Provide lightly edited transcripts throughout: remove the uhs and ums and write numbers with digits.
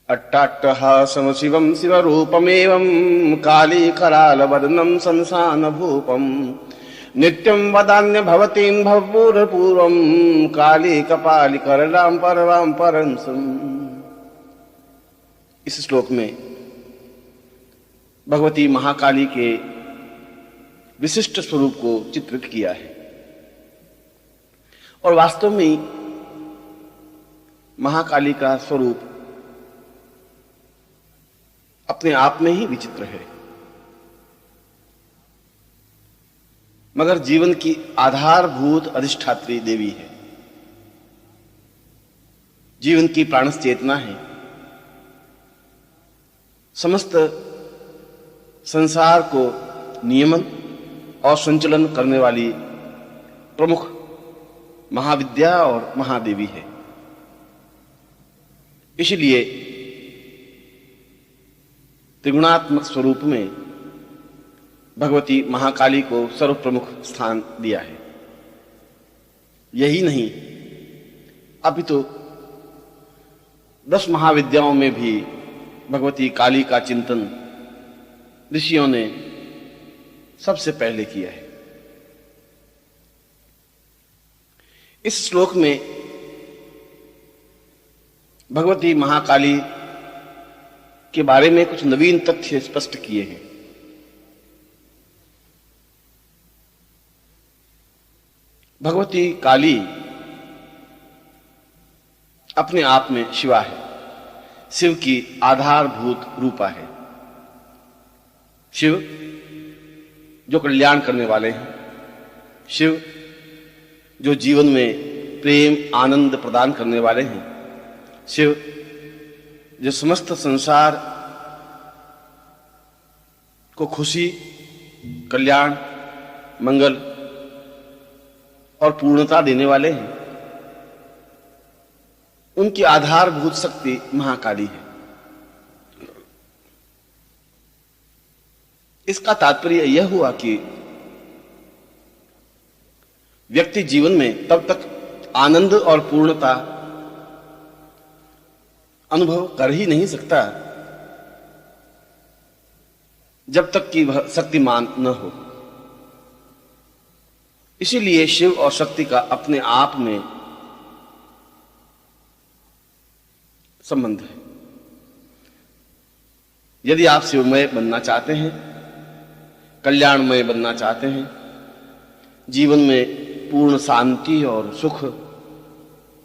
अट्टाट्टहासं शिवं शिवरूपमेवं कालीकरालवदनं संसानभूपम् नित्यं वदान्य भवतीं भवपूर्वपूर्वं काली कपालिकरलां परवां परंसम्। इस श्लोक में भगवती महाकाली के विशिष्ट स्वरूप को चित्रित किया है और वास्तव में महाकाली का स्वरूप अपने आप में ही विचित्र है, मगर जीवन की आधारभूत अधिष्ठात्री देवी है, जीवन की प्राणस चेतना है, समस्त संसार को नियमन और संचलन करने वाली प्रमुख महाविद्या और महादेवी है। इसलिए त्रिगुणात्मक स्वरूप में भगवती महाकाली को सर्वप्रमुख स्थान दिया है। यही नहीं, अपितु 10 महाविद्याओं में भी भगवती काली का चिंतन ऋषियों ने सबसे पहले किया है। इस श्लोक में भगवती महाकाली के बारे में कुछ नवीन तथ्य स्पष्ट किए हैं। भगवती काली अपने आप में शिवा है, शिव की आधारभूत रूपा है। शिव जो कल्याण करने वाले हैं, शिव जो जीवन में प्रेम आनंद प्रदान करने वाले हैं, शिव जो समस्त संसार को खुशी, कल्याण, मंगल और पूर्णता देने वाले हैं, उनकी आधारभूत शक्ति महाकाली है। इसका तात्पर्य यह हुआ कि व्यक्ति जीवन में तब तक आनंद और पूर्णता अनुभव कर ही नहीं सकता जब तक कि वह शक्तिमान न हो। इसीलिए शिव और शक्ति का अपने आप में संबंध है। यदि आप शिवमय बनना चाहते हैं, कल्याणमय बनना चाहते हैं, जीवन में पूर्ण शांति और सुख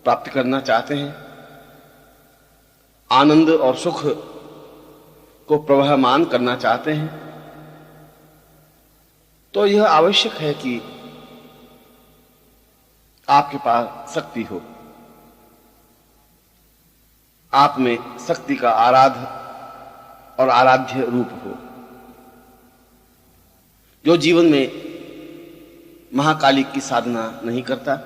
प्राप्त करना चाहते हैं, आनंद और सुख को प्रवहमान करना चाहते हैं, तो यह आवश्यक है कि आपके पास शक्ति हो, आप में शक्ति का आराध्य और आराध्य रूप हो। जो जीवन में महाकाली की साधना नहीं करता,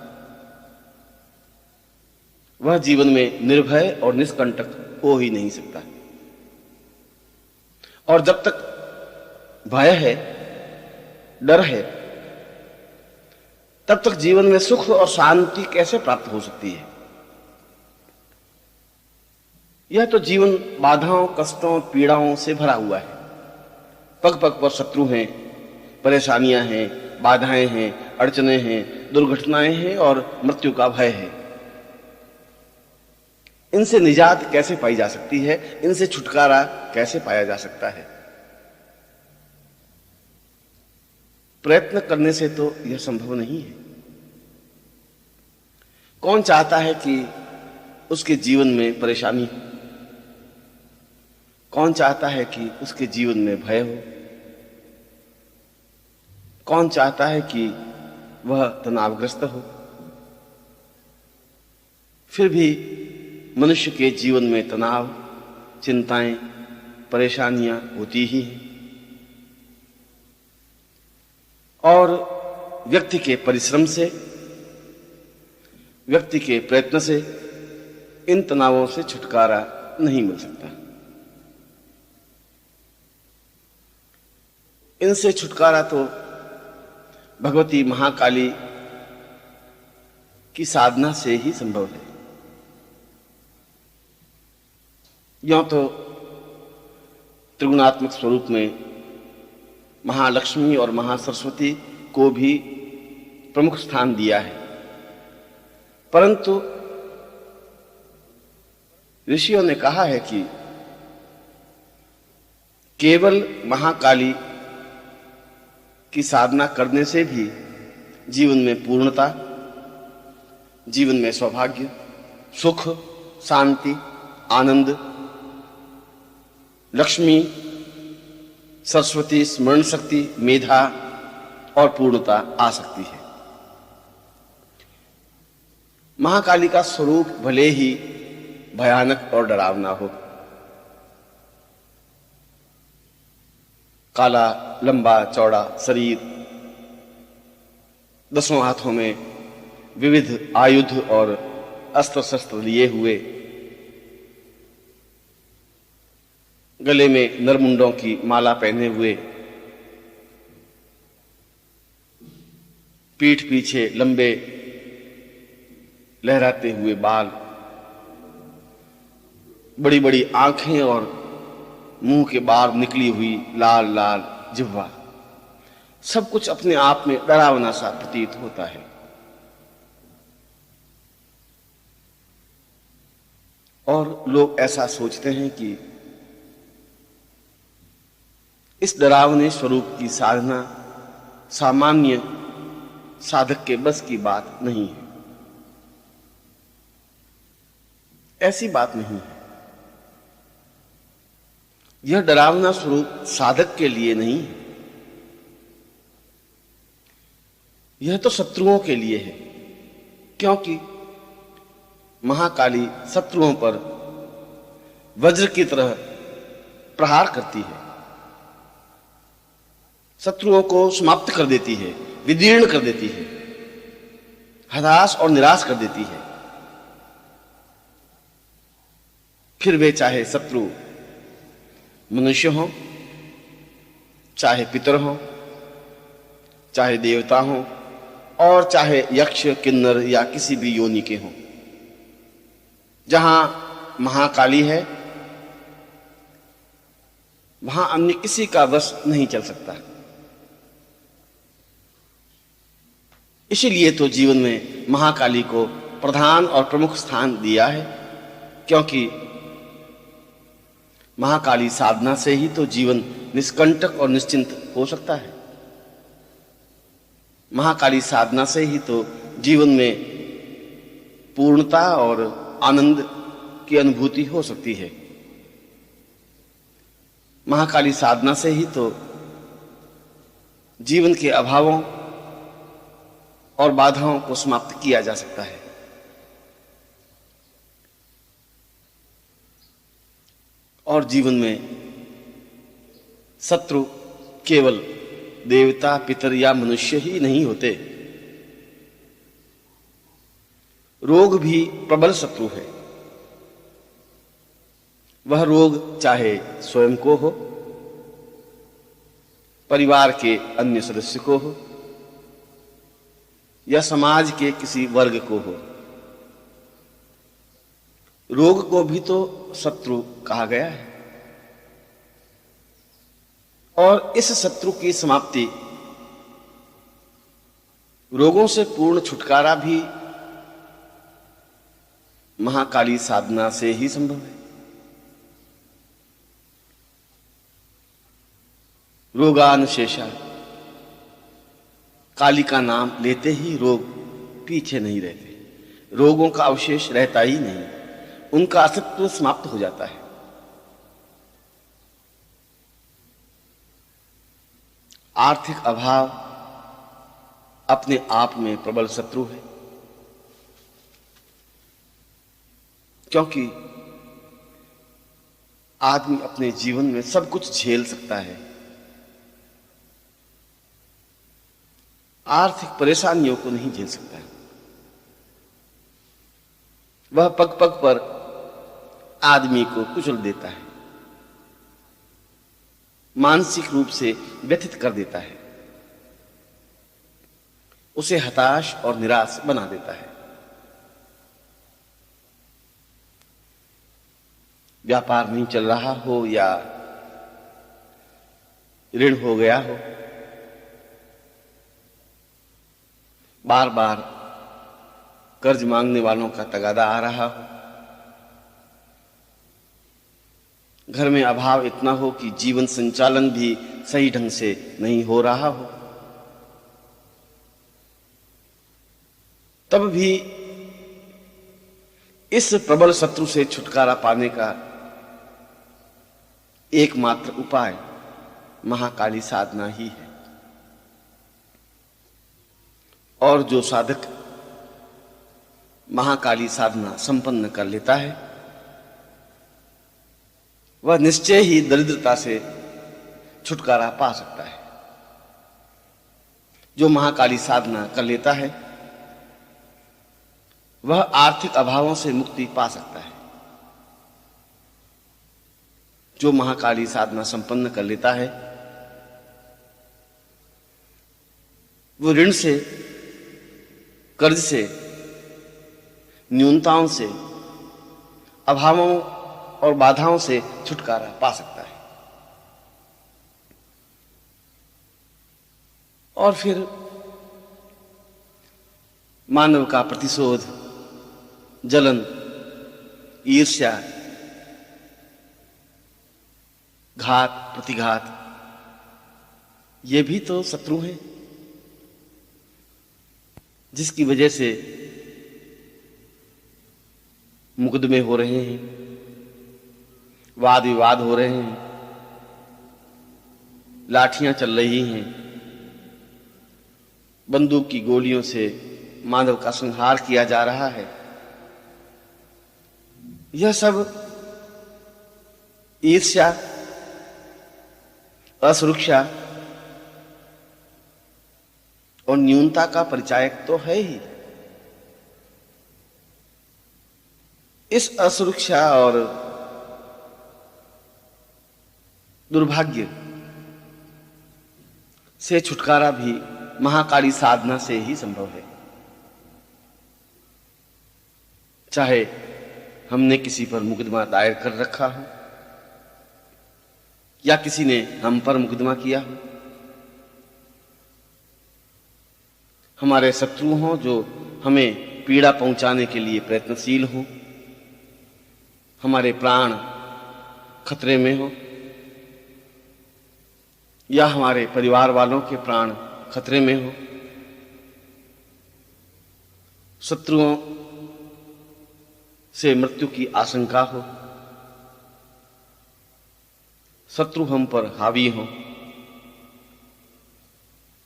वह जीवन में निर्भय और निष्कंटक हो ही नहीं सकता। और जब तक भय है, डर है, तब तक जीवन में सुख और शांति कैसे प्राप्त हो सकती है? यह तो जीवन बाधाओं, कष्टों, पीड़ाओं से भरा हुआ है। पग पग पर शत्रु हैं, परेशानियां हैं, बाधाएं हैं, अड़चने हैं, दुर्घटनाएं हैं और मृत्यु का भय है। इनसे निजात कैसे पाई जा सकती है? इनसे छुटकारा कैसे पाया जा सकता है? प्रयत्न करने से तो यह संभव नहीं है। कौन चाहता है कि उसके जीवन में परेशानी हो? कौन चाहता है कि उसके जीवन में भय हो? कौन चाहता है कि वह तनावग्रस्त हो? फिर भी मनुष्य के जीवन में तनाव, चिंताएं, परेशानियां होती ही हैं और व्यक्ति के परिश्रम से, व्यक्ति के प्रयत्न से इन तनावों से छुटकारा नहीं मिल सकता। इनसे छुटकारा तो भगवती महाकाली की साधना से ही संभव है। यों तो त्रिगुणात्मक स्वरूप में महालक्ष्मी और महासरस्वती को भी प्रमुख स्थान दिया है, परंतु ऋषियों ने कहा है कि केवल महाकाली की साधना करने से भी जीवन में पूर्णता, जीवन में सौभाग्य, सुख, शांति, आनंद, लक्ष्मी, सरस्वती, स्मरण शक्ति, मेधा और पूर्णता आ सकती है। महाकाली का स्वरूप भले ही भयानक और डरावना हो, काला लंबा चौड़ा शरीर, 10 हाथों में विविध आयुध और अस्त्र शस्त्र लिए हुए, गले में नरमुंडों की माला पहने हुए, पीठ पीछे लंबे लहराते हुए बाल, बड़ी बड़ी आंखें और मुंह के बाहर निकली हुई लाल लाल जिह्वा, सब कुछ अपने आप में डरावना सा प्रतीत होता है। और लोग ऐसा सोचते हैं कि इस डरावने स्वरूप की साधना सामान्य साधक के बस की बात नहीं है। ऐसी बात नहीं है। यह डरावना स्वरूप साधक के लिए नहीं है, यह तो शत्रुओं के लिए है, क्योंकि महाकाली शत्रुओं पर वज्र की तरह प्रहार करती है, शत्रुओं को समाप्त कर देती है, विदीर्ण कर देती है, हताश और निराश कर देती है। फिर वे चाहे शत्रु मनुष्य हों, चाहे पितर हों, चाहे देवता हों, और चाहे यक्ष, किन्नर या किसी भी योनि के हों। जहां महाकाली है वहां अन्य किसी का वश नहीं चल सकता। इसीलिए तो जीवन में महाकाली को प्रधान और प्रमुख स्थान दिया है, क्योंकि महाकाली साधना से ही तो जीवन निष्कंटक और निश्चिंत हो सकता है। महाकाली साधना से ही तो जीवन में पूर्णता और आनंद की अनुभूति हो सकती है। महाकाली साधना से ही तो जीवन के अभावों और बाधाओं को समाप्त किया जा सकता है। और जीवन में शत्रु केवल देवता, पितर या मनुष्य ही नहीं होते, रोग भी प्रबल शत्रु है। वह रोग चाहे स्वयं को हो, परिवार के अन्य सदस्य को हो, या समाज के किसी वर्ग को हो, रोग को भी तो शत्रु कहा गया है। और इस शत्रु की समाप्ति, रोगों से पूर्ण छुटकारा भी महाकाली साधना से ही संभव है। रोगानुशेषा, काली का नाम लेते ही रोग पीछे नहीं रहते, रोगों का अवशेष रहता ही नहीं, उनका अस्तित्व समाप्त हो जाता है। आर्थिक अभाव अपने आप में प्रबल शत्रु है, क्योंकि आदमी अपने जीवन में सब कुछ झेल सकता है, आर्थिक परेशानियों को नहीं झेल सकता है। वह पग पग पर आदमी को कुचल देता है, मानसिक रूप से व्यथित कर देता है, उसे हताश और निराश बना देता है। व्यापार नहीं चल रहा हो या ऋण हो गया हो, बार बार कर्ज मांगने वालों का तगादा आ रहा हो, घर में अभाव इतना हो कि जीवन संचालन भी सही ढंग से नहीं हो रहा हो, तब भी इस प्रबल शत्रु से छुटकारा पाने का एकमात्र उपाय महाकाली साधना ही है। और जो साधक महाकाली साधना संपन्न कर लेता है वह निश्चय ही दरिद्रता से छुटकारा पा सकता है। जो महाकाली साधना कर लेता है वह आर्थिक अभावों से मुक्ति पा सकता है। जो महाकाली साधना संपन्न कर लेता है वो ऋण से, कर्ज से, न्यूनताओं से, अभावों और बाधाओं से छुटकारा पा सकता है। और फिर मानव का प्रतिशोध, जलन, ईर्ष्या, घात, प्रतिघात, ये भी तो शत्रु हैं जिसकी वजह से मुकदमे हो रहे हैं, वाद विवाद हो रहे हैं, लाठियां चल रही हैं, बंदूक की गोलियों से मानव का संहार किया जा रहा है। यह सब ईर्ष्या, असुरक्षा और न्यूनता का परिचायक तो है ही। इस असुरक्षा और दुर्भाग्य से छुटकारा भी महाकाली साधना से ही संभव है। चाहे हमने किसी पर मुकदमा दायर कर रखा हो या किसी ने हम पर मुकदमा किया हो, हमारे शत्रु हों जो हमें पीड़ा पहुंचाने के लिए प्रयत्नशील हों, हमारे प्राण खतरे में हो या हमारे परिवार वालों के प्राण खतरे में हो, शत्रुओं से मृत्यु की आशंका हो, शत्रु हम पर हावी हो,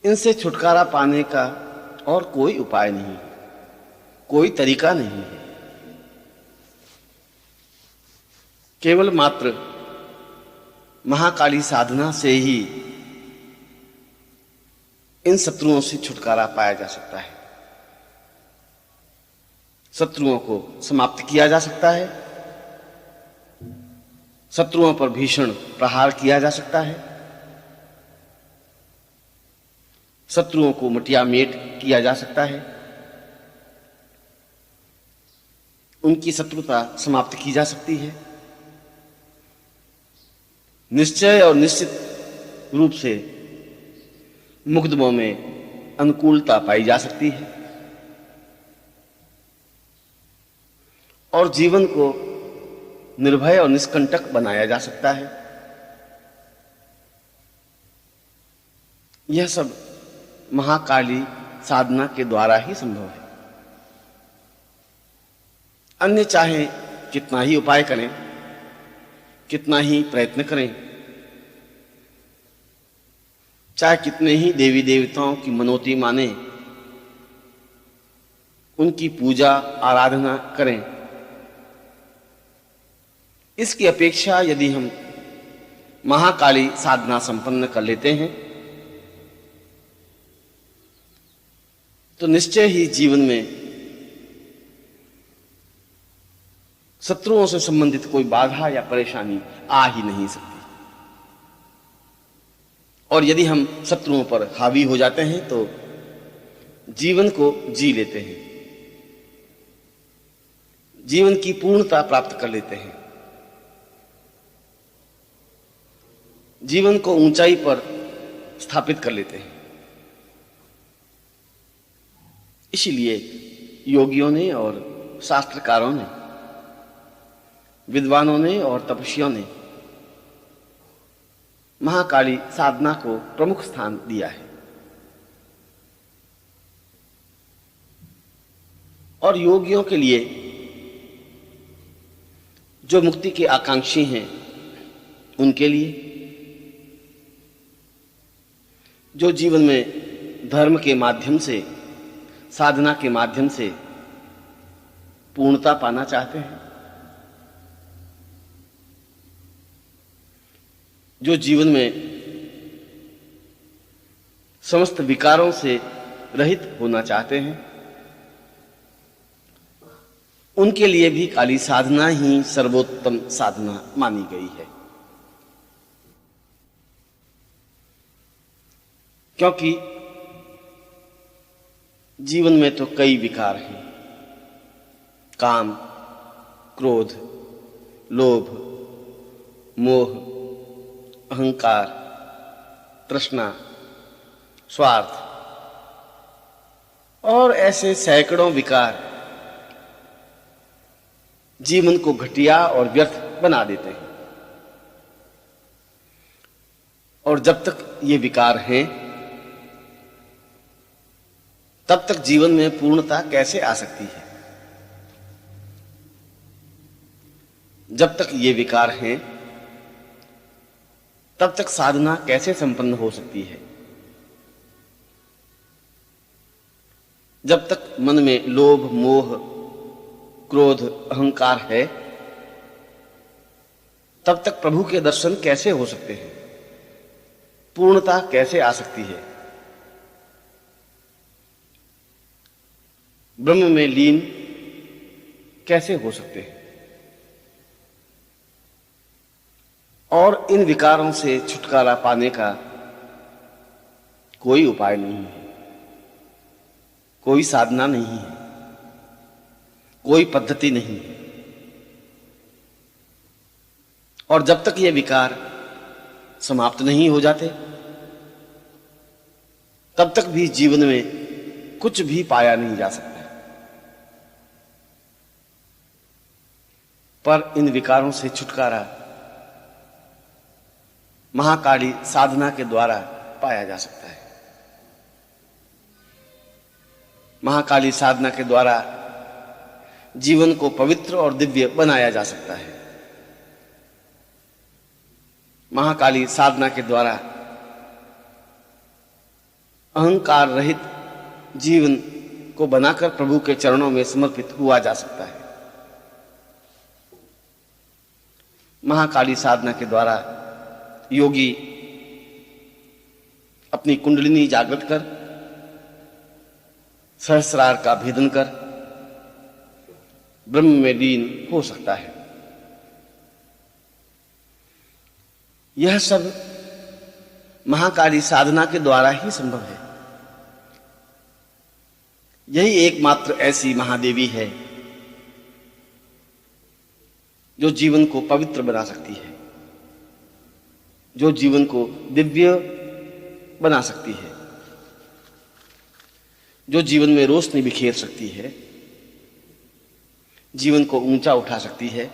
इनसे छुटकारा पाने का और कोई उपाय नहीं है, कोई तरीका नहीं है। केवल मात्र महाकाली साधना से ही इन शत्रुओं से छुटकारा पाया जा सकता है। शत्रुओं को समाप्त किया जा सकता है, शत्रुओं पर भीषण प्रहार किया जा सकता है, शत्रुओं को मटियामेट किया जा सकता है, उनकी शत्रुता समाप्त की जा सकती है। निश्चय और निश्चित रूप से मुकदमों में अनुकूलता पाई जा सकती है और जीवन को निर्भय और निष्कंटक बनाया जा सकता है। यह सब महाकाली साधना के द्वारा ही संभव है। अन्य चाहे कितना ही उपाय करें, कितना ही प्रयत्न करें, चाहे कितने ही देवी देवताओं की मनौती माने, उनकी पूजा आराधना करें, इसकी अपेक्षा यदि हम महाकाली साधना संपन्न कर लेते हैं तो निश्चय ही जीवन में शत्रुओं से संबंधित कोई बाधा या परेशानी आ ही नहीं सकती। और यदि हम शत्रुओं पर हावी हो जाते हैं तो जीवन को जी लेते हैं, जीवन की पूर्णता प्राप्त कर लेते हैं। जीवन को ऊंचाई पर स्थापित कर लेते हैं। इसीलिए योगियों ने और शास्त्रकारों ने, विद्वानों ने और तपस्वियों ने महाकाली साधना को प्रमुख स्थान दिया है। और योगियों के लिए, जो मुक्ति के आकांक्षी हैं, उनके लिए, जो जीवन में धर्म के माध्यम से, साधना के माध्यम से पूर्णता पाना चाहते हैं, जो जीवन में समस्त विकारों से रहित होना चाहते हैं, उनके लिए भी काली साधना ही सर्वोत्तम साधना मानी गई है। क्योंकि जीवन में तो कई विकार हैं, काम, क्रोध, लोभ, मोह, अहंकार, तृष्णा, स्वार्थ और ऐसे सैकड़ों विकार जीवन को घटिया और व्यर्थ बना देते हैं। और जब तक ये विकार हैं, तब तक जीवन में पूर्णता कैसे आ सकती है? जब तक ये विकार हैं, तब तक साधना कैसे संपन्न हो सकती है? जब तक मन में लोभ, मोह, क्रोध, अहंकार है, तब तक प्रभु के दर्शन कैसे हो सकते हैं? पूर्णता कैसे आ सकती है? ब्रह्म में लीन कैसे हो सकते हैं? और इन विकारों से छुटकारा पाने का कोई उपाय नहीं है, कोई साधना नहीं है, कोई पद्धति नहीं है। और जब तक ये विकार समाप्त नहीं हो जाते, तब तक भी जीवन में कुछ भी पाया नहीं जा सकता। पर इन विकारों से छुटकारा महाकाली साधना के द्वारा पाया जा सकता है। महाकाली साधना के द्वारा जीवन को पवित्र और दिव्य बनाया जा सकता है। महाकाली साधना के द्वारा अहंकार रहित जीवन को बनाकर प्रभु के चरणों में समर्पित हुआ जा सकता है। महाकाली साधना के द्वारा योगी अपनी कुंडलिनी जागृत कर, सहस्रार का भेदन कर ब्रह्म में लीन हो सकता है। यह सब महाकाली साधना के द्वारा ही संभव है। यही एकमात्र ऐसी महादेवी है जो जीवन को पवित्र बना सकती है, जो जीवन को दिव्य बना सकती है, जो जीवन में रोशनी बिखेर सकती है, जीवन को ऊंचा उठा सकती है,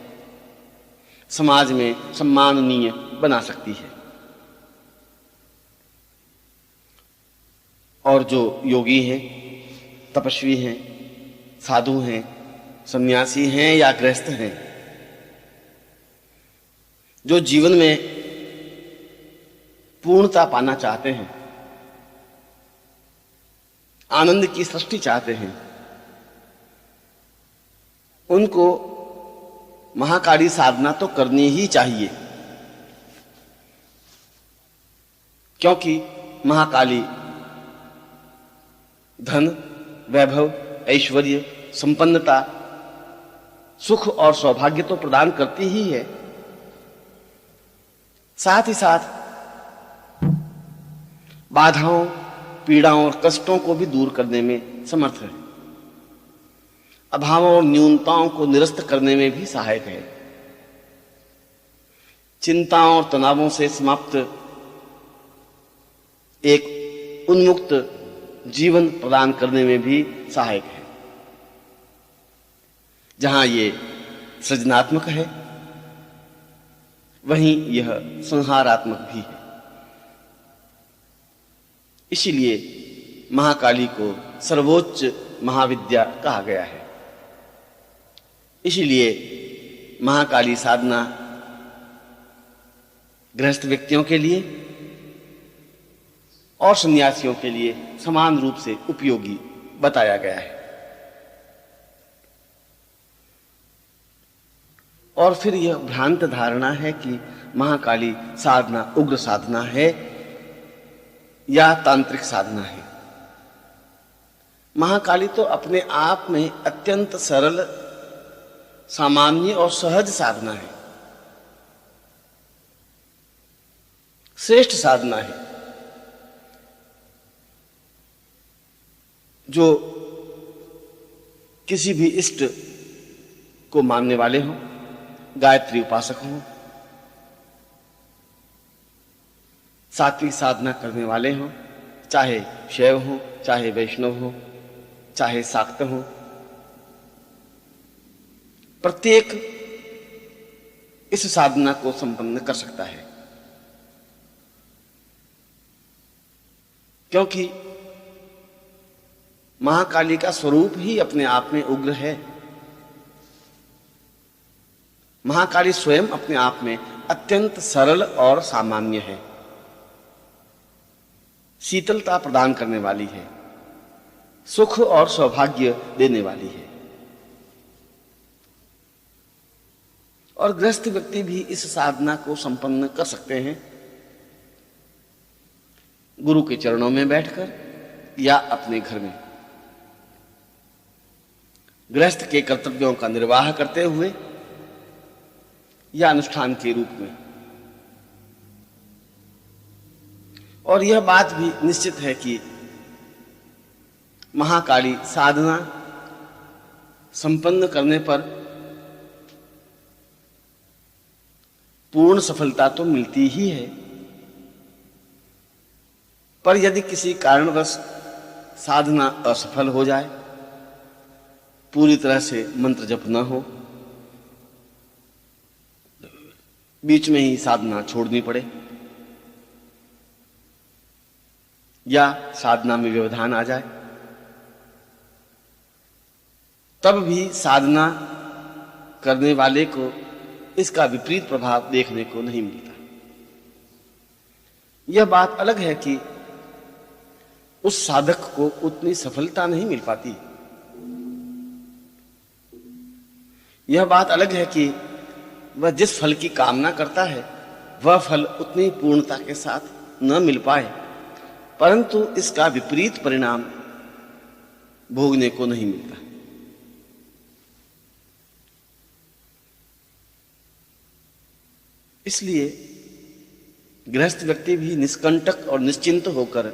समाज में सम्माननीय बना सकती है। और जो योगी हैं, तपस्वी हैं, साधु हैं, सन्यासी हैं या गृहस्थ हैं, जो जीवन में पूर्णता पाना चाहते हैं, आनंद की सृष्टि चाहते हैं, उनको महाकाली साधना तो करनी ही चाहिए। क्योंकि महाकाली धन, वैभव, ऐश्वर्य, संपन्नता, सुख और सौभाग्य तो प्रदान करती ही है, साथ ही साथ बाधाओं, पीड़ाओं और कष्टों को भी दूर करने में समर्थ है। अभावों और न्यूनताओं को निरस्त करने में भी सहायक है। चिंताओं और तनावों से समाप्त एक उन्मुक्त जीवन प्रदान करने में भी सहायक है। जहां ये सृजनात्मक है, वहीं यह संहारात्मक भी है। इसीलिए महाकाली को सर्वोच्च महाविद्या कहा गया है। इसीलिए महाकाली साधना गृहस्थ व्यक्तियों के लिए और सन्यासियों के लिए समान रूप से उपयोगी बताया गया है। और फिर यह भ्रांत धारणा है कि महाकाली साधना उग्र साधना है या तांत्रिक साधना है। महाकाली तो अपने आप में अत्यंत सरल, सामान्य और सहज साधना है, श्रेष्ठ साधना है, जो किसी भी इष्ट को मानने वाले हों, गायत्री उपासक हों, सात्विक साधना करने वाले हों, चाहे शैव हों, चाहे वैष्णव हों, चाहे शाक्त हों, प्रत्येक इस साधना को संपन्न कर सकता है। क्योंकि महाकाली का स्वरूप ही अपने आप में उग्र है। महाकाली स्वयं अपने आप में अत्यंत सरल और सामान्य है, शीतलता प्रदान करने वाली है, सुख और सौभाग्य देने वाली है। और गृहस्थ व्यक्ति भी इस साधना को संपन्न कर सकते हैं, गुरु के चरणों में बैठकर या अपने घर में गृहस्थ के कर्तव्यों का निर्वाह करते हुए या अनुष्ठान के रूप में। और यह बात भी निश्चित है कि महाकाली साधना संपन्न करने पर पूर्ण सफलता तो मिलती ही है, पर यदि किसी कारणवश साधना असफल हो जाए, पूरी तरह से मंत्र जप न हो, बीच में ही साधना छोड़नी पड़े या साधना में व्यवधान आ जाए, तब भी साधना करने वाले को इसका विपरीत प्रभाव देखने को नहीं मिलता। यह बात अलग है कि उस साधक को उतनी सफलता नहीं मिल पाती। यह बात अलग है कि वह जिस फल की कामना करता है वह फल उतनी पूर्णता के साथ न मिल पाए, परंतु इसका विपरीत परिणाम भोगने को नहीं मिलता। इसलिए गृहस्थ व्यक्ति भी निष्कंटक और निश्चिंत होकर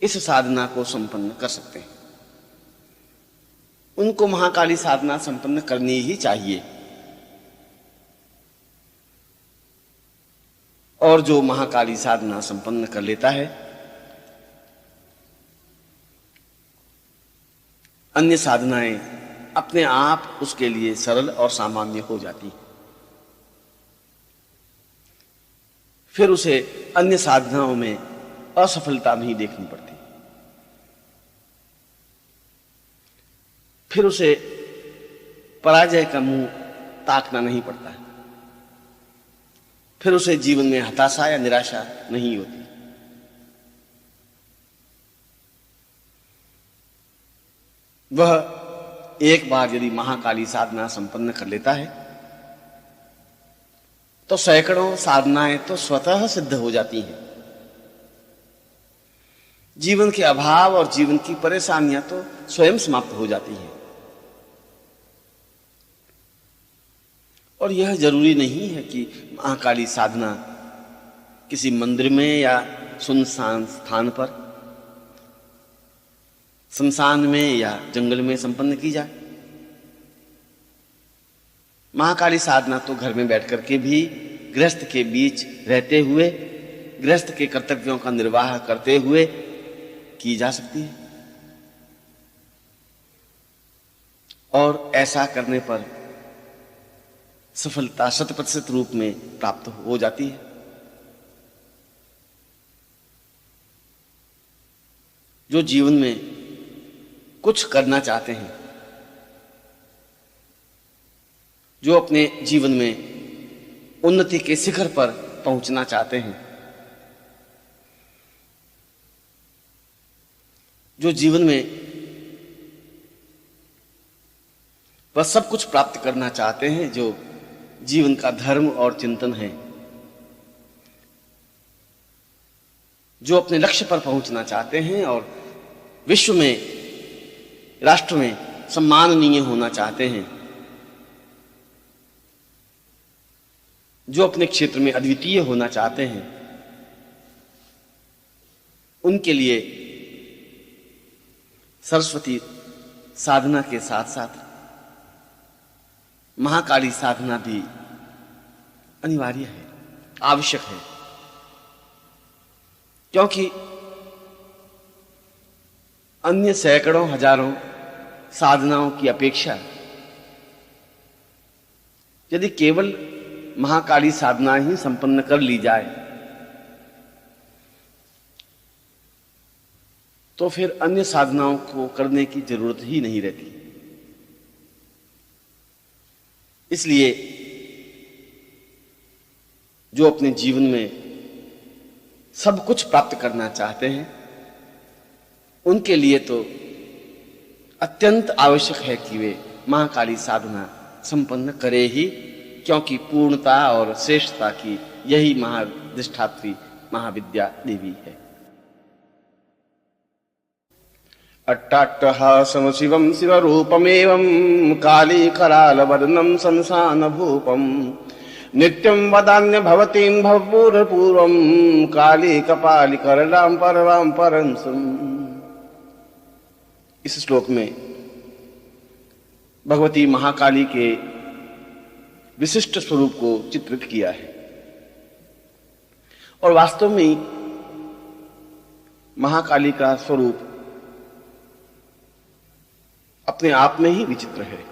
इस साधना को संपन्न कर सकते हैं। उनको महाकाली साधना संपन्न करनी ही चाहिए। और जो महाकाली साधना संपन्न कर लेता है, अन्य साधनाएं अपने आप उसके लिए सरल और सामान्य हो जाती हैं। फिर उसे अन्य साधनाओं में असफलता नहीं देखनी पड़ती, फिर उसे पराजय का मुंह ताकना नहीं पड़ता है, फिर उसे जीवन में हताशा या निराशा नहीं होती। वह एक बार यदि महाकाली साधना संपन्न कर लेता है तो सैकड़ों साधनाएं तो स्वतः सिद्ध हो जाती हैं। जीवन के अभाव और जीवन की परेशानियां तो स्वयं समाप्त हो जाती हैं। और यह जरूरी नहीं है कि महाकाली साधना किसी मंदिर में या सुनसान स्थान पर, शमशान में या जंगल में संपन्न की जाए। महाकाली साधना तो घर में बैठ करके भी गृहस्थ के बीच रहते हुए, गृहस्थ के कर्तव्यों का निर्वाह करते हुए की जा सकती है, और ऐसा करने पर सफलता 100% रूप में प्राप्त हो जाती है। जो जीवन में कुछ करना चाहते हैं, जो अपने जीवन में उन्नति के शिखर पर पहुंचना चाहते हैं, जो जीवन में वह सब कुछ प्राप्त करना चाहते हैं, जो जीवन का धर्म और चिंतन है, जो अपने लक्ष्य पर पहुंचना चाहते हैं और विश्व में, राष्ट्र में सम्माननीय होना चाहते हैं, जो अपने क्षेत्र में अद्वितीय होना चाहते हैं, उनके लिए सरस्वती साधना के साथ साथ महाकाली साधना भी अनिवार्य है, आवश्यक है। क्योंकि अन्य सैकड़ों हजारों साधनाओं की अपेक्षा यदि केवल महाकाली साधना ही संपन्न कर ली जाए तो फिर अन्य साधनाओं को करने की जरूरत ही नहीं रहती। इसलिए जो अपने जीवन में सब कुछ प्राप्त करना चाहते हैं, उनके लिए तो अत्यंत आवश्यक है कि वे महाकाली साधना संपन्न करे ही, क्योंकि पूर्णता और श्रेष्ठता की यही महाधिष्ठात्री महाविद्या देवी है। अट्टाट्टहासं शिवं शिवरूपमेवं काली करालवदनं संसानभूपम् नित्यं वदान्य भवतीं भवपूर्वपूर्वं काली कपाली करलां परवां परंसम्। इस श्लोक में भगवती महाकाली के विशिष्ट स्वरूप को चित्रित किया है, और वास्तव में महाकाली का स्वरूप अपने आप में ही विचित्र है,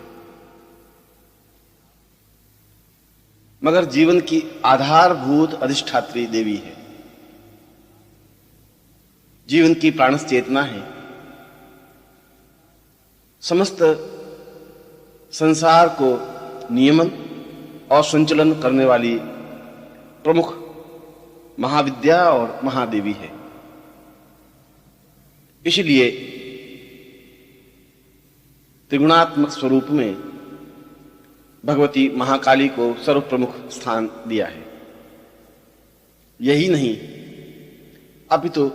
मगर जीवन की आधारभूत अधिष्ठात्री देवी है, जीवन की प्राणस चेतना है, समस्त संसार को नियमन और संचलन करने वाली प्रमुख महाविद्या और महादेवी है। इसलिए त्रिगुणात्मक स्वरूप में भगवती महाकाली को सर्वप्रमुख स्थान दिया है। यही नहीं, अपितु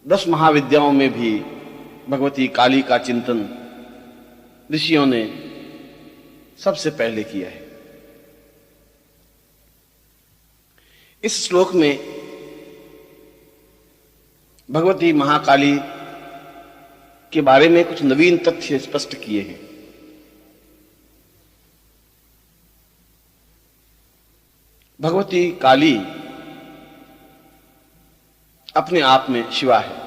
10 महाविद्याओं में भी भगवती काली का चिंतन ऋषियों ने सबसे पहले किया है। इस श्लोक में भगवती महाकाली के बारे में कुछ नवीन तथ्य स्पष्ट किए हैं। भगवती काली अपने आप में शिवा है,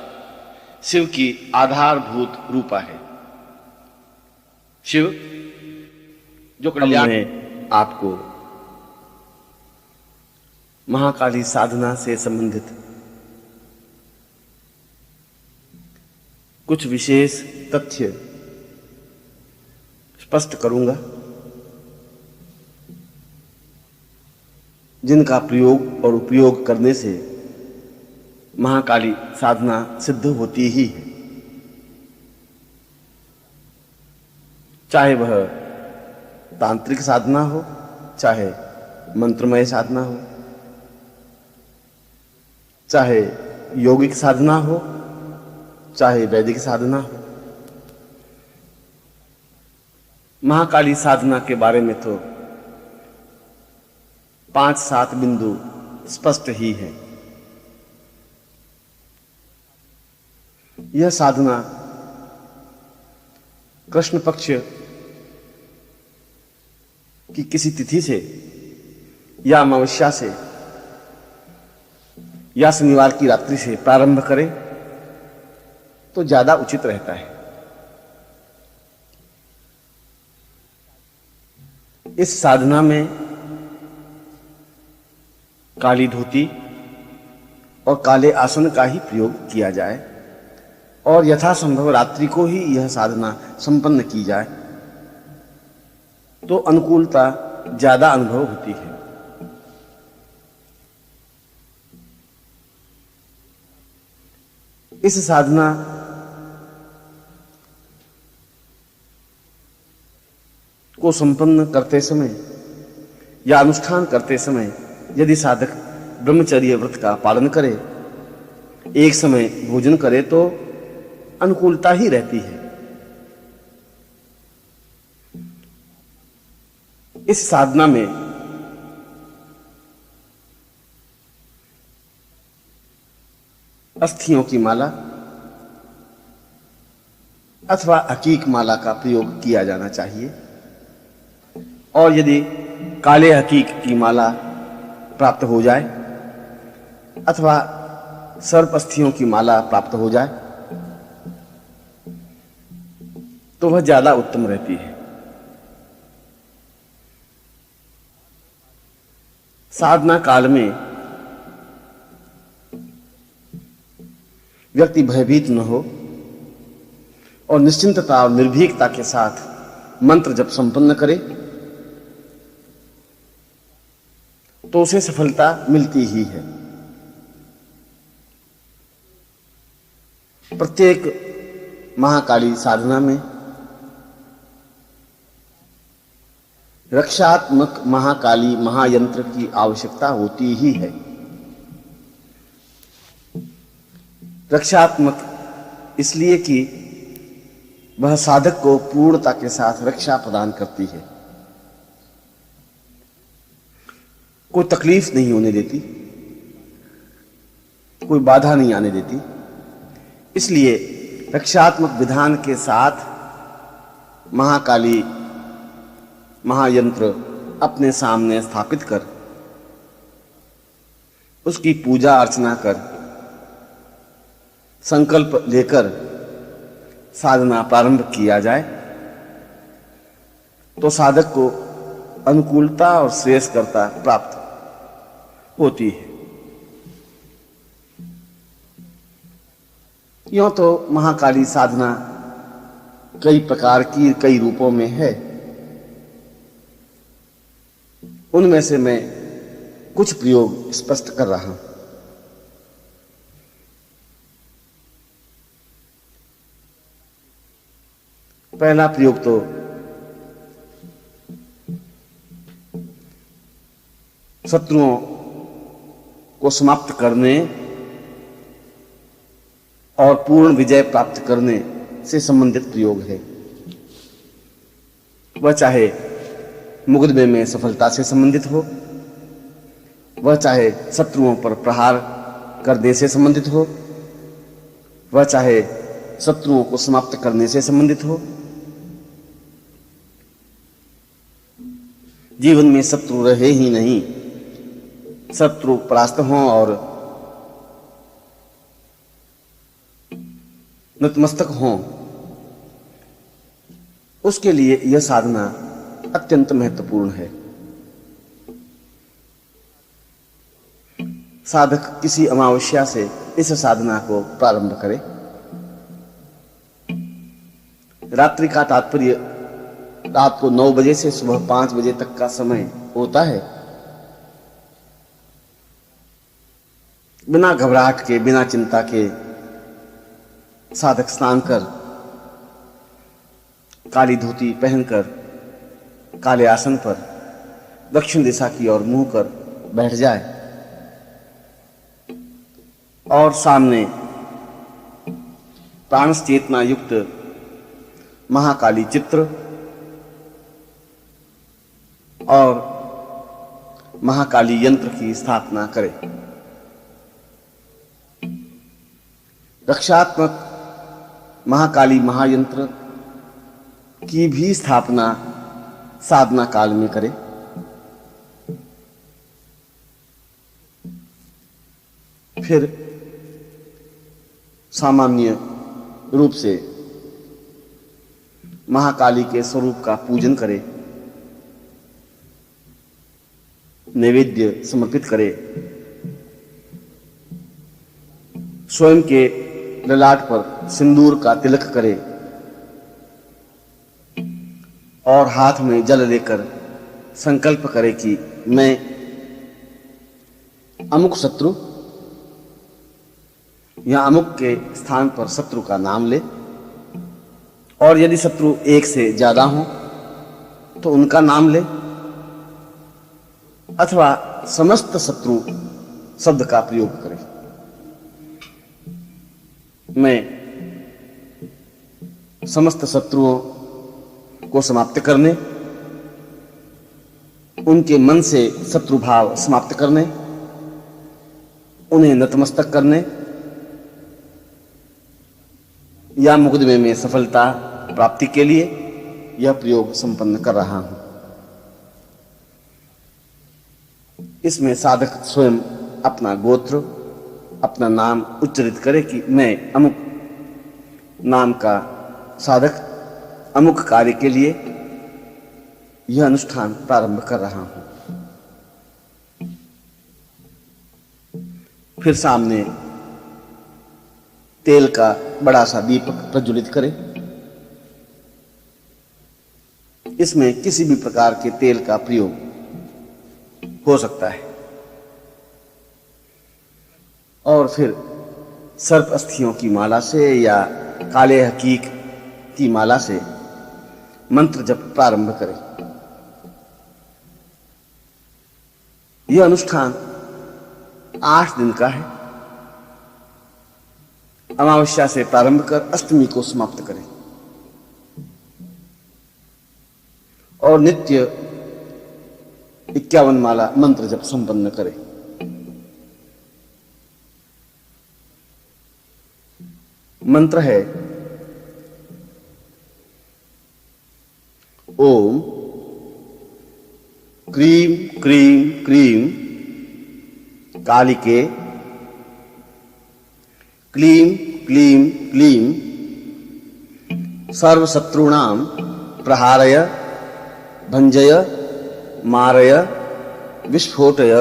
शिव की आधारभूत रूपा है। शिव जो कल्याण में आपको महाकाली साधना से संबंधित कुछ विशेष तथ्य स्पष्ट करूंगा, जिनका प्रयोग और उपयोग करने से महाकाली साधना सिद्ध होती ही है, चाहे वह तांत्रिक साधना हो, चाहे मंत्रमय साधना हो, चाहे यौगिक साधना हो, चाहे वैदिक साधना हो। महाकाली साधना के बारे में तो 5-7 बिंदु स्पष्ट ही है। यह साधना कृष्ण पक्ष कि किसी तिथि से या अमावस्या से या शनिवार की रात्रि से प्रारंभ करें तो ज्यादा उचित रहता है। इस साधना में काली धोती और काले आसन का ही प्रयोग किया जाए और यथासंभव रात्रि को ही यह साधना संपन्न की जाए तो अनुकूलता ज्यादा अनुभव होती है। इस साधना को संपन्न करते समय या अनुष्ठान करते समय यदि साधक ब्रह्मचर्य व्रत का पालन करे, एक समय भोजन करे तो अनुकूलता ही रहती है। इस साधना में अस्थियों की माला अथवा हकीक माला का प्रयोग किया जाना चाहिए और यदि काले हकीक की माला प्राप्त हो जाए अथवा सर्प अस्थियों की माला प्राप्त हो जाए तो वह ज्यादा उत्तम रहती है। साधना काल में व्यक्ति भयभीत न हो और निश्चिंतता और निर्भीकता के साथ मंत्र जप संपन्न करे तो उसे सफलता मिलती ही है। प्रत्येक महाकाली साधना में रक्षात्मक महाकाली महायंत्र की आवश्यकता होती ही है। रक्षात्मक इसलिए कि वह साधक को पूर्णता के साथ रक्षा प्रदान करती है, कोई तकलीफ नहीं होने देती, कोई बाधा नहीं आने देती। इसलिए रक्षात्मक विधान के साथ महाकाली महायंत्र अपने सामने स्थापित कर उसकी पूजा अर्चना कर संकल्प लेकर साधना प्रारंभ किया जाए तो साधक को अनुकूलता और श्रेयस्करता प्राप्त होती है। यूं तो महाकाली साधना कई प्रकार की कई रूपों में है, उनमें से मैं कुछ प्रयोग स्पष्ट कर रहा हूं। पहला प्रयोग तो शत्रुओं को समाप्त करने और पूर्ण विजय प्राप्त करने से संबंधित प्रयोग है। वह चाहे मुकदमे में सफलता से संबंधित हो, वह चाहे शत्रुओं पर प्रहार करने से संबंधित हो, वह चाहे शत्रुओं को समाप्त करने से संबंधित हो। जीवन में शत्रु रहे ही नहीं, शत्रु परास्त हों और नतमस्तक हों, उसके लिए यह साधना अत्यंत महत्वपूर्ण है। साधक किसी अमावस्या से इस साधना को प्रारंभ करे। रात्रि का तात्पर्य रात को 9 बजे से सुबह 5 बजे तक का समय होता है। बिना घबराहट के, बिना चिंता के साधक स्नान कर, काली धोती पहनकर काले आसन पर दक्षिण दिशा की ओर मुंह कर बैठ जाए और सामने प्राण चेतना युक्त महाकाली चित्र और महाकाली यंत्र की स्थापना करे। रक्षात्मक महाकाली महायंत्र की भी स्थापना साधना काल में करे। फिर सामान्य रूप से महाकाली के स्वरूप का पूजन करे, नैवेद्य समर्पित करे, स्वयं के ललाट पर सिंदूर का तिलक करे और हाथ में जल लेकर संकल्प करे कि मैं अमुक शत्रु या अमुक के स्थान पर शत्रु का नाम ले, और यदि शत्रु एक से ज्यादा हो तो उनका नाम ले, अथवा समस्त शत्रु शब्द का प्रयोग करे। मैं समस्त शत्रुओं को समाप्त करने, उनके मन से शत्रु भाव समाप्त करने, उन्हें नतमस्तक करने या मुकदमे में सफलता प्राप्ति के लिए यह प्रयोग संपन्न कर रहा हूं। इसमें साधक स्वयं अपना गोत्र, अपना नाम उच्चारित करे कि मैं अमुक नाम का साधक अमुक कार्य के लिए यह अनुष्ठान प्रारंभ कर रहा हूं। फिर सामने तेल का बड़ा सा दीपक प्रज्वलित करे। इसमें किसी भी प्रकार के तेल का प्रयोग हो सकता है। और फिर सर्प अस्थियों की माला से या काले हकीक की माला से मंत्र जप प्रारंभ करें। यह अनुष्ठान 8 दिन का है। अमावस्या से प्रारंभ कर अष्टमी को समाप्त करें और नित्य 51 माला मंत्र जप संपन्न करें। मंत्र है ओम क्रीम क्रीम क्रीम कालिके क्लीम क्लीम क्लीम सर्वशत्रूणां प्रहारय भंजय मारय विस्फोटय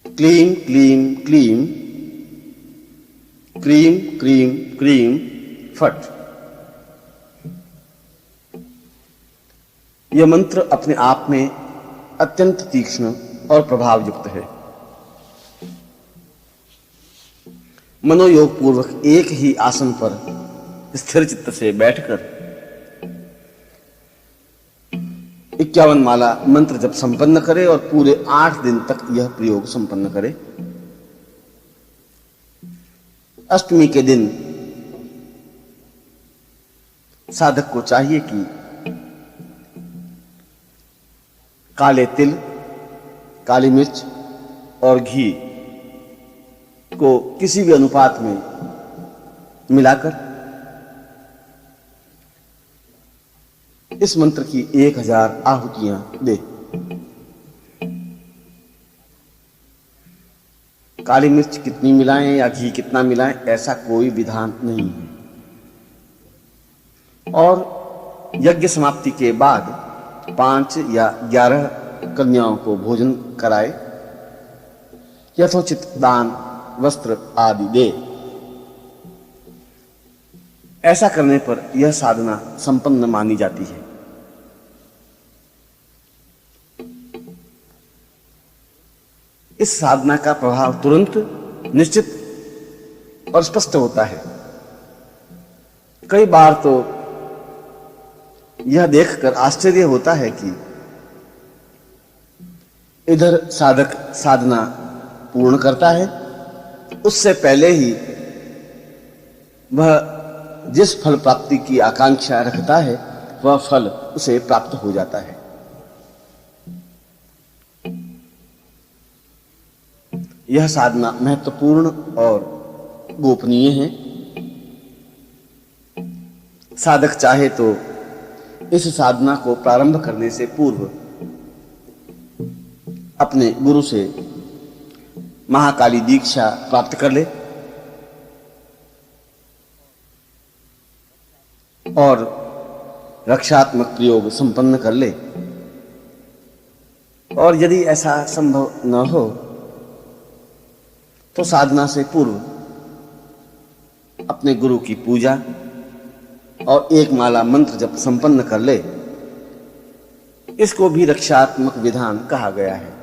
क्लीम क्लीम क्लीम क्रीम क्रीम क्रीम फट। यह मंत्र अपने आप में अत्यंत तीक्ष्ण और प्रभावयुक्त है। मनोयोग पूर्वक एक ही आसन पर स्थिर चित्त से बैठकर 51 माला मंत्र जब संपन्न करे और पूरे 8 दिन तक यह प्रयोग संपन्न करे। अष्टमी के दिन साधक को चाहिए कि काले तिल, काली मिर्च और घी को किसी भी अनुपात में मिलाकर इस मंत्र की 1000 आहुतियां दे। काली मिर्च कितनी मिलाएं या घी कितना मिलाएं ऐसा कोई विधान नहीं है। और यज्ञ समाप्ति के बाद 5 या 11 कन्याओं को भोजन कराए, यथोचित दान वस्त्र आदि दे। ऐसा करने पर यह साधना संपन्न मानी जाती है। इस साधना का प्रभाव तुरंत, निश्चित और स्पष्ट होता है। कई बार तो यह देखकर आश्चर्य होता है कि इधर साधक साधना पूर्ण करता है, उससे पहले ही वह जिस फल प्राप्ति की आकांक्षा रखता है वह फल उसे प्राप्त हो जाता है। यह साधना महत्वपूर्ण और गोपनीय है। साधक चाहे तो इस साधना को प्रारंभ करने से पूर्व अपने गुरु से महाकाली दीक्षा प्राप्त कर ले और रक्षात्मक प्रयोग संपन्न कर ले। और यदि ऐसा संभव न हो तो साधना से पूर्व अपने गुरु की पूजा और एक माला मंत्र जप संपन्न कर ले। इसको भी रक्षात्मक विधान कहा गया है।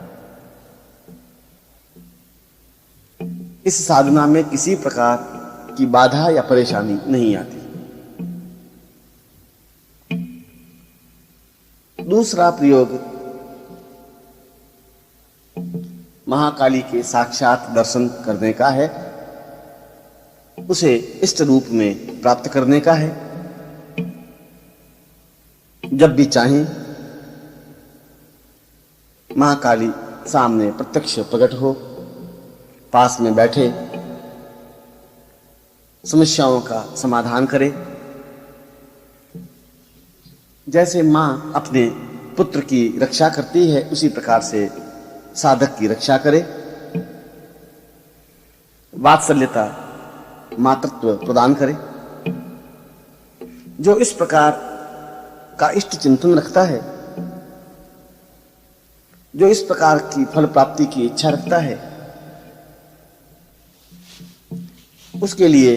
इस साधना में किसी प्रकार की बाधा या परेशानी नहीं आती। दूसरा प्रयोग महाकाली के साक्षात दर्शन करने का है, उसे इष्ट रूप में प्राप्त करने का है। जब भी चाहें महाकाली सामने प्रत्यक्ष प्रकट हो, पास में बैठे, समस्याओं का समाधान करे। जैसे मां अपने पुत्र की रक्षा करती है, उसी प्रकार से साधक की रक्षा करे। वात्सल्यता, मातृत्व प्रदान करे। जो इस प्रकार का इष्ट चिंतन रखता है, जो इस प्रकार की फल प्राप्ति की इच्छा रखता है, उसके लिए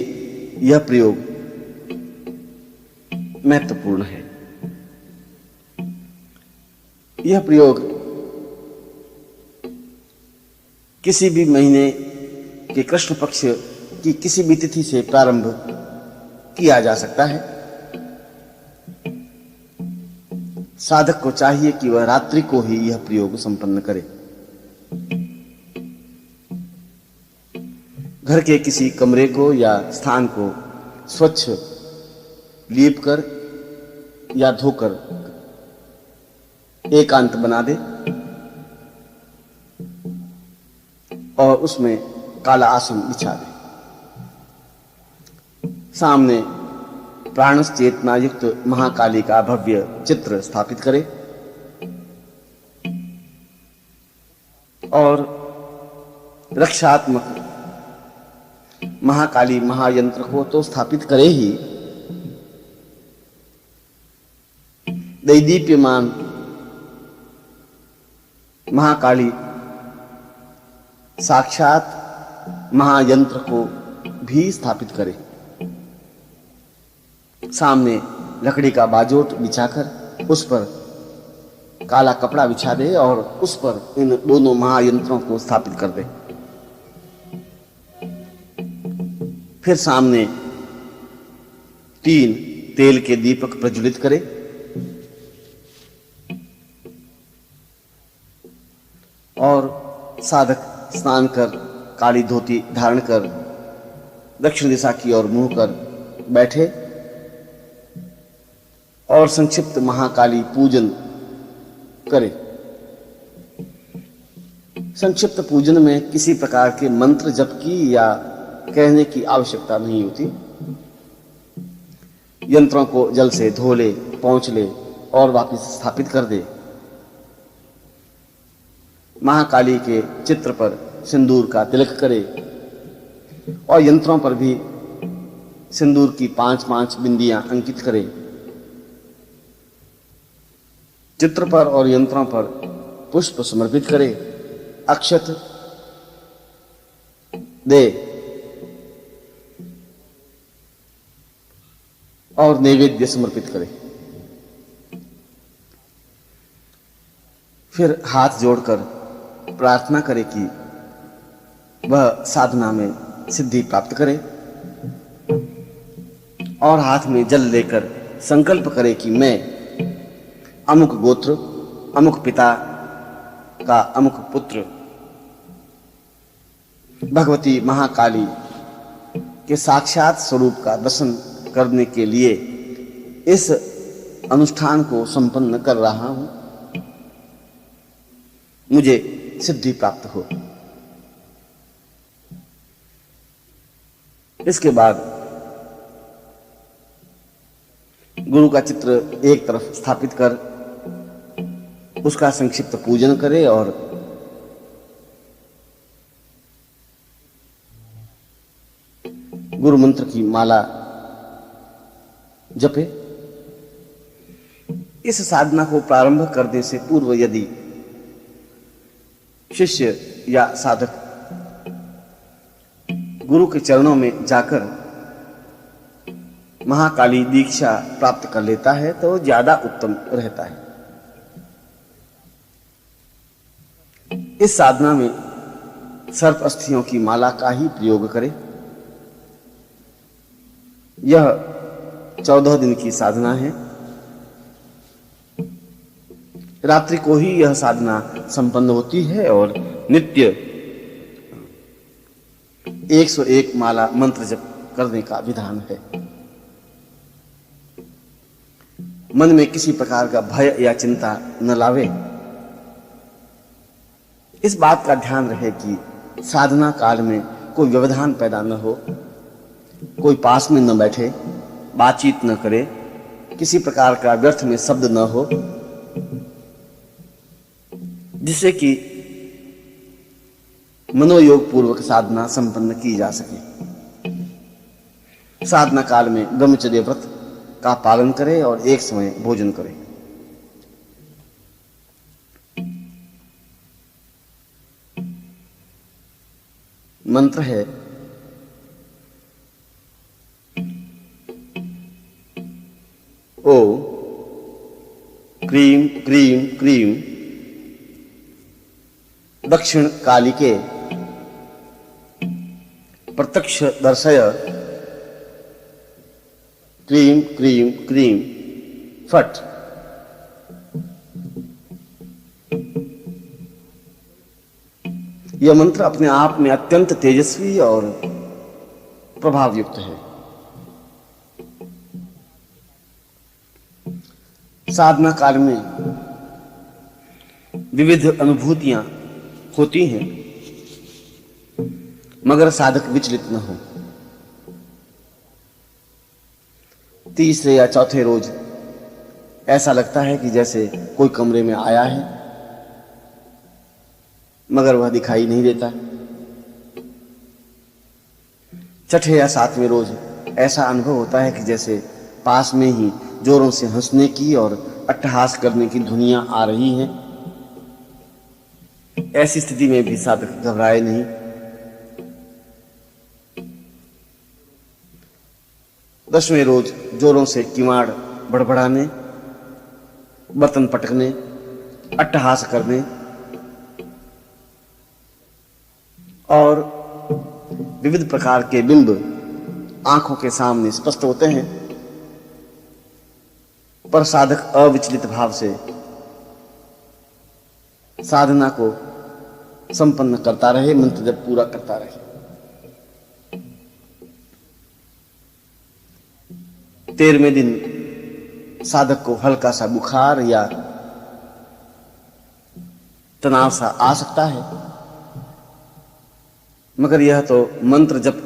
यह प्रयोग महत्वपूर्ण है। यह प्रयोग किसी भी महीने के कृष्ण पक्ष की किसी भी तिथि से प्रारंभ किया जा सकता है। साधक को चाहिए कि वह रात्रि को ही यह प्रयोग संपन्न करे। घर के किसी कमरे को या स्थान को स्वच्छ लीप कर या धोकर एकांत बना दे और उसमें काला आसन बिछा दे। सामने प्राणस चेतना युक्त महाकाली का भव्य चित्र स्थापित करे और रक्षात्मक महाकाली महायंत्र को तो स्थापित करे ही, दैदीप्यमान महाकाली साक्षात महायंत्र को भी स्थापित करे। सामने लकड़ी का बाजोट बिछाकर उस पर काला कपड़ा बिछा दे और उस पर इन दोनों महायंत्रों को स्थापित कर दे। फिर सामने 3 तेल के दीपक प्रज्वलित करे और साधक स्नान कर काली धोती धारण कर दक्षिण दिशा की ओर मुंह कर बैठे और संक्षिप्त महाकाली पूजन करे। संक्षिप्त पूजन में किसी प्रकार के मंत्र जप की या कहने की आवश्यकता नहीं होती। यंत्रों को जल से धो ले, पोंछ ले और वापस स्थापित कर दे। महाकाली के चित्र पर सिंदूर का तिलक करे और यंत्रों पर भी सिंदूर की 5-5 बिंदियां अंकित करे। चित्र पर और यंत्रों पर पुष्प समर्पित करे, अक्षत दे और नैवेद्य समर्पित करे। फिर हाथ जोड़कर प्रार्थना करे कि वह साधना में सिद्धि प्राप्त करे और हाथ में जल लेकर संकल्प करे कि मैं अमुक गोत्र, अमुक पिता का अमुक पुत्र भगवती महाकाली के साक्षात स्वरूप का दर्शन करने के लिए इस अनुष्ठान को संपन्न कर रहा हूं। मुझे सिद्धि प्राप्त हो। इसके बाद गुरु का चित्र एक तरफ स्थापित कर उसका संक्षिप्त पूजन करे और गुरु मंत्र की माला जपे। इस साधना को प्रारंभ करने से पूर्व यदि शिष्य या साधक गुरु के चरणों में जाकर महाकाली दीक्षा प्राप्त कर लेता है तो ज्यादा उत्तम रहता है। इस साधना में सर्प अस्थियों की माला का ही प्रयोग करें। यह 14 दिन की साधना है। रात्रि को ही यह साधना संपन्न होती है और नित्य 101 माला मंत्र जप करने का विधान है। मन में किसी प्रकार का भय या चिंता न लावे। इस बात का ध्यान रहे कि साधना काल में कोई व्यवधान पैदा न हो, कोई पास में न बैठे, बातचीत न करे, किसी प्रकार का व्यर्थ में शब्द न हो, जिससे कि मनोयोग पूर्वक साधना संपन्न की जा सके। साधना काल में ब्रह्मचर्य व्रत का पालन करे और एक समय भोजन करे। मंत्र है ओ क्रीम क्रीम क्रीम दक्षिण कालिके प्रत्यक्ष दर्शय क्रीम क्रीम क्रीम फट। यह मंत्र अपने आप में अत्यंत तेजस्वी और प्रभावयुक्त है। साधना काल में विविध अनुभूतियां होती हैं, मगर साधक विचलित न हो। तीसरे या चौथे रोज ऐसा लगता है कि जैसे कोई कमरे में आया है, मगर वह दिखाई नहीं देता। छठे या सातवें रोज ऐसा अनुभव होता है कि जैसे पास में ही जोरों से हंसने की और अट्टहास करने की ध्वनियां आ रही हैं। ऐसी स्थिति में भी साधक घबराए नहीं। दसवें रोज जोरों से किवाड़ बड़बड़ाने, बर्तन पटकने, अट्टहास करने और विविध प्रकार के बिंब आंखों के सामने स्पष्ट होते हैं, पर साधक अविचलित भाव से साधना को संपन्न करता रहे, मंत्र जप पूरा करता रहे। 13वें दिन साधक को हल्का सा बुखार या तनाव सा आ सकता है, मगर यह तो मंत्र जप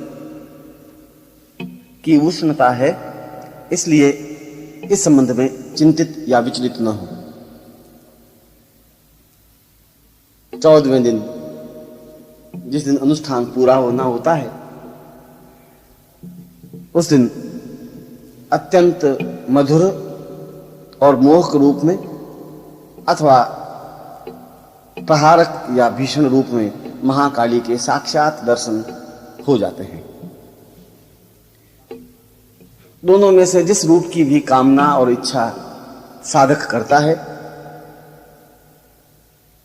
की उष्णता है, इसलिए इस संबंध में चिंतित या विचलित न हो। 14वें दिन, जिस दिन अनुष्ठान पूरा होना होता है, उस दिन अत्यंत मधुर और मोहक रूप में अथवा प्रहारक या भीषण रूप में महाकाली के साक्षात दर्शन हो जाते हैं। दोनों में से जिस रूप की भी कामना और इच्छा साधक करता है,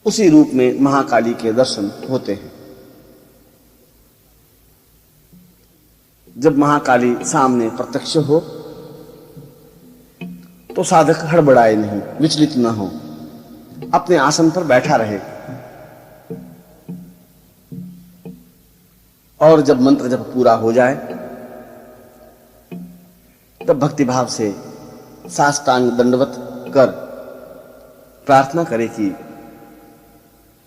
उसी रूप में महाकाली के दर्शन होते हैं। जब महाकाली सामने प्रत्यक्ष हो तो साधक हड़बड़ाए नहीं, विचलित न हो, अपने आसन पर बैठा रहे और जब मंत्र जब पूरा हो जाए तब भक्तिभाव से साष्टांग दंडवत कर प्रार्थना करे कि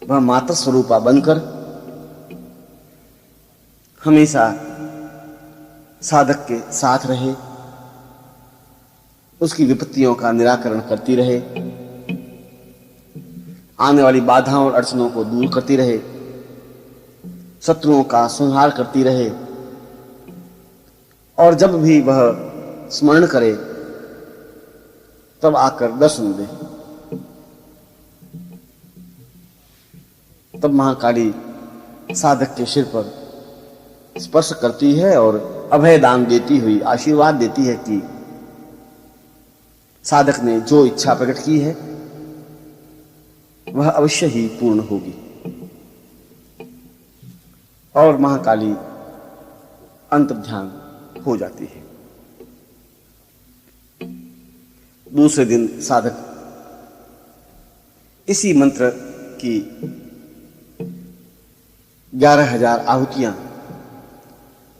वह माता स्वरूपा बनकर हमेशा साधक के साथ रहे, उसकी विपत्तियों का निराकरण करती रहे, आने वाली बाधाओं और अड़चनों को दूर करती रहे, शत्रुओं का संहार करती रहे और जब भी वह स्मरण करे तब आकर दर्शन दे। तब महाकाली साधक के सिर पर स्पर्श करती है और अभय दान देती हुई आशीर्वाद देती है कि साधक ने जो इच्छा प्रकट की है वह अवश्य ही पूर्ण होगी। और महाकाली अंतर्ध्यान हो जाती है। दूसरे दिन साधक इसी मंत्र की 11,000 आहुतियां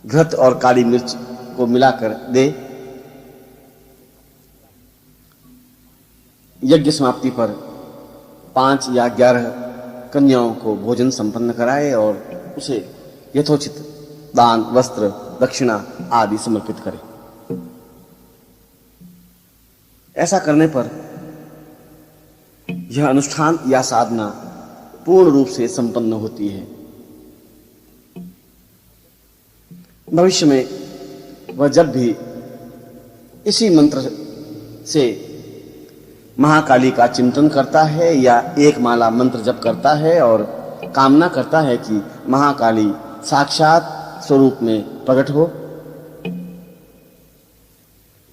घृत और काली मिर्च को मिलाकर दे। यज्ञ समाप्ति पर 5 या 11 कन्याओं को भोजन संपन्न कराए और उसे यथोचित दान, वस्त्र, दक्षिणा आदि समर्पित करे। ऐसा करने पर यह अनुष्ठान या साधना पूर्ण रूप से संपन्न होती है। भविष्य में वह जब भी इसी मंत्र से महाकाली का चिंतन करता है या एक माला मंत्र जप करता है और कामना करता है कि महाकाली साक्षात स्वरूप में प्रकट हो,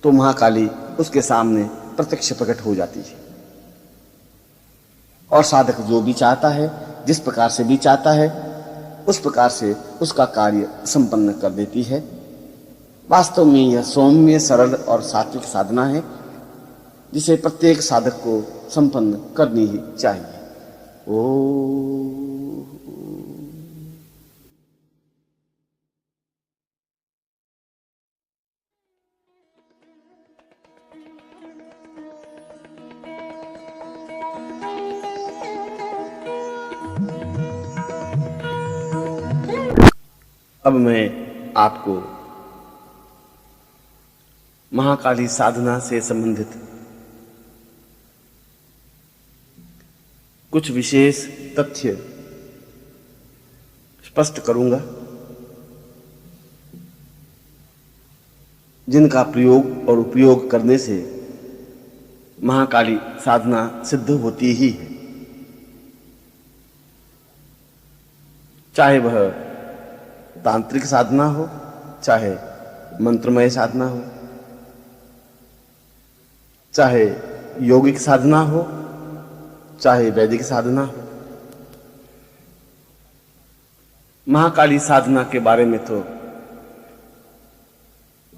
तो महाकाली उसके सामने प्रत्यक्ष प्रकट हो जाती है और साधक जो भी चाहता है, जिस प्रकार से भी चाहता है, उस प्रकार से उसका कार्य संपन्न कर देती है। वास्तव में यह सौम्य, सरल और सात्विक साधना है जिसे प्रत्येक साधक को संपन्न करनी ही चाहिए। ओ अब मैं आपको महाकाली साधना से संबंधित कुछ विशेष तथ्य स्पष्ट करूंगा, जिनका प्रयोग और उपयोग करने से महाकाली साधना सिद्ध होती ही है, चाहे वह तांत्रिक साधना हो, चाहे मंत्रमय साधना हो, चाहे यौगिक साधना हो, चाहे वैदिक साधना हो। महाकाली साधना के बारे में तो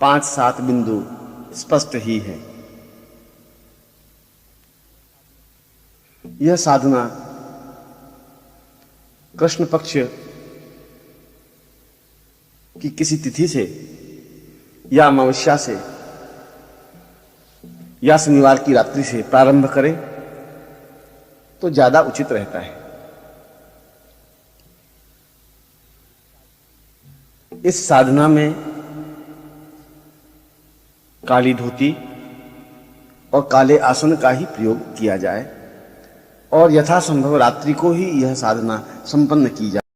5-7 बिंदु स्पष्ट ही है। यह साधना कृष्ण पक्ष कि किसी तिथि से या अमावस्या से या शनिवार की रात्रि से प्रारंभ करें तो ज्यादा उचित रहता है। इस साधना में काली धोती और काले आसन का ही प्रयोग किया जाए और यथासंभव रात्रि को ही यह साधना संपन्न की जाए।